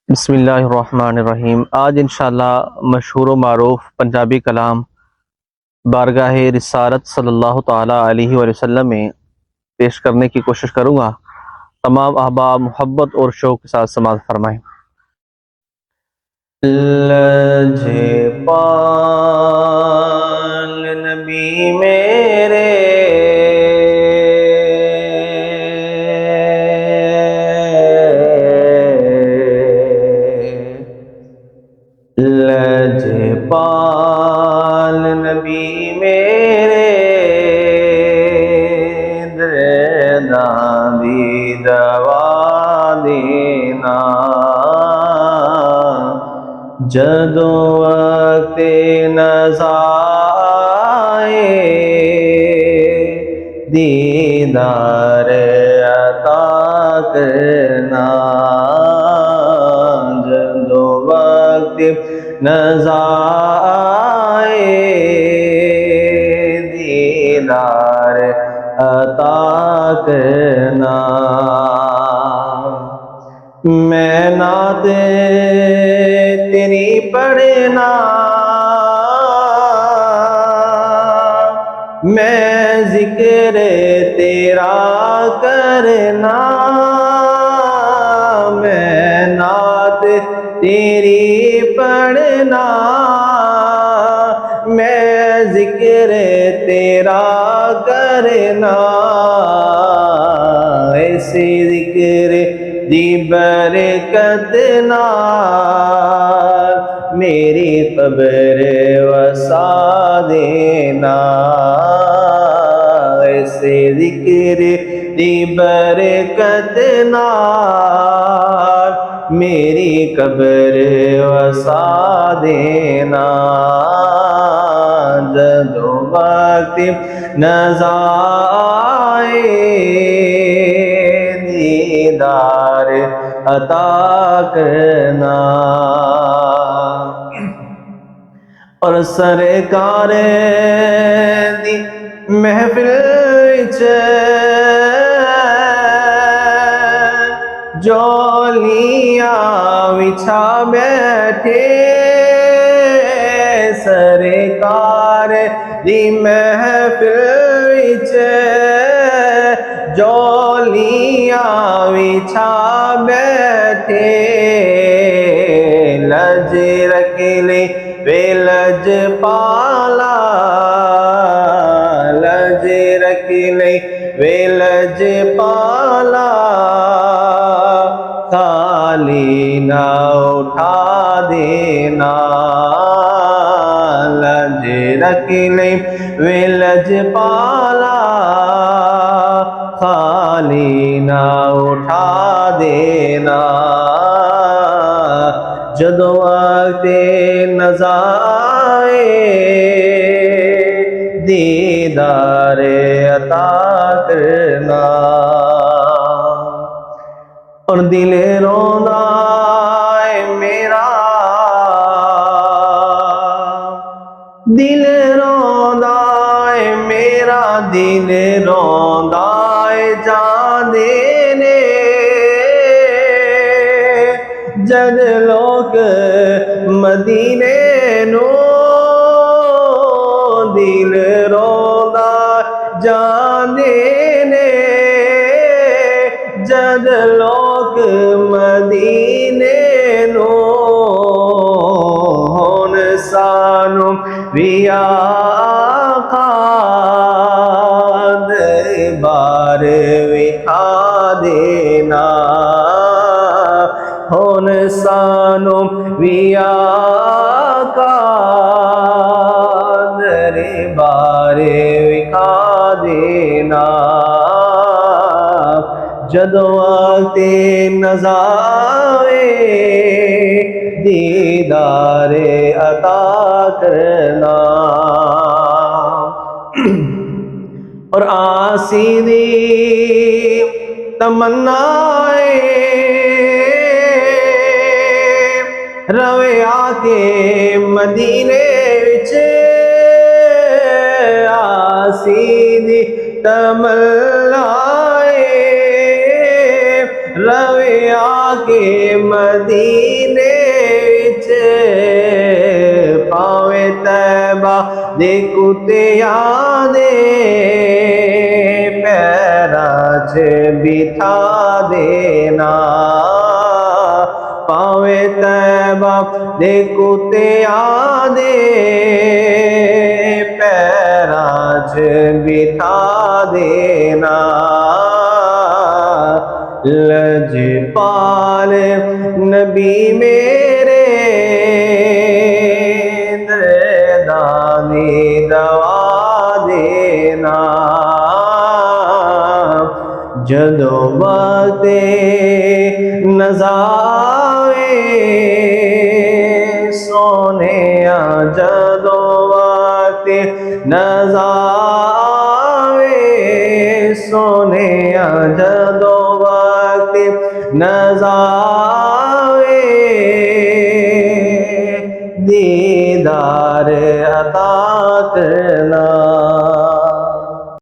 बिस्मिल्लाहिर्रहमानिर्रहीम। आज इंशाअल्लाह मशहूर व मारूफ पंजाबी कलाम बारगाह रिसालत सल्लल्लाहु ताला अलैहि वसल्लम में पेश करने की कोशिश करूँगा। तमाम अहबाब मोहब्बत और शौक़ के साथ समाअत फरमाएँ। लजपाल नबी मेरे लजपाल नबी मेरे दर्दां दी दवा देना जदों वक्त नज़ा आए दीदार अता करना जदों वक्त नज़ा आए दीदार अता करना। मैं नात तेरी पढ़ना मैं जिक्र तेरा करना मैं नात तेरी पढ़ना मैं जिक्र तेरा करना ऐसे जिक्र दी बरकत नाल मेरी कब्र वसा देना ऐसे जिक्र दी बरकत नाल मेरी कब्र वसा देना जदों वक्त नज़ा आए दीदार अता करना। और सरकार दी महफिल विच जोलियां विछा बैठे सरकार दी महफिल विच जोलियां विछा बैठे लज रख ले वे लज पाला लज रख ले वे लज पाला खाली ना उठा देना लज रख ले वे लज पाला खाली ना उठा देना जदों वक्त नज़ा आए दीदार अता करना। और दिल रोंदा है मेरा दिल रोंदा है मेरा दिल रोंदा है जाने ने जद लोग मदीने नो दिल रोंदा जाने ने जद लोग मदीने नो हुण सानू भी आका दरबार विखा देना हुण सानू भी आका दरबार विखा देना जदों वक्त नज़ा आए दीदार अता करना। और आसी दी तमन्नाए रवे आके मदीने विच आसी दी तमन्नाए रवे आके मदीने विच पावे तैबा दे कुतियां दे पैरां च बिठा देना पावे तैबा दे कुतियां दे पैरां च बिठा देना लजपाल नबी मेरे दर्दानी दवा देना जदों वक्ते नज़ावे सोने जदों वक्ते नज़ावे सोने जदों वक्ते नज़ावे दीदार अता करना।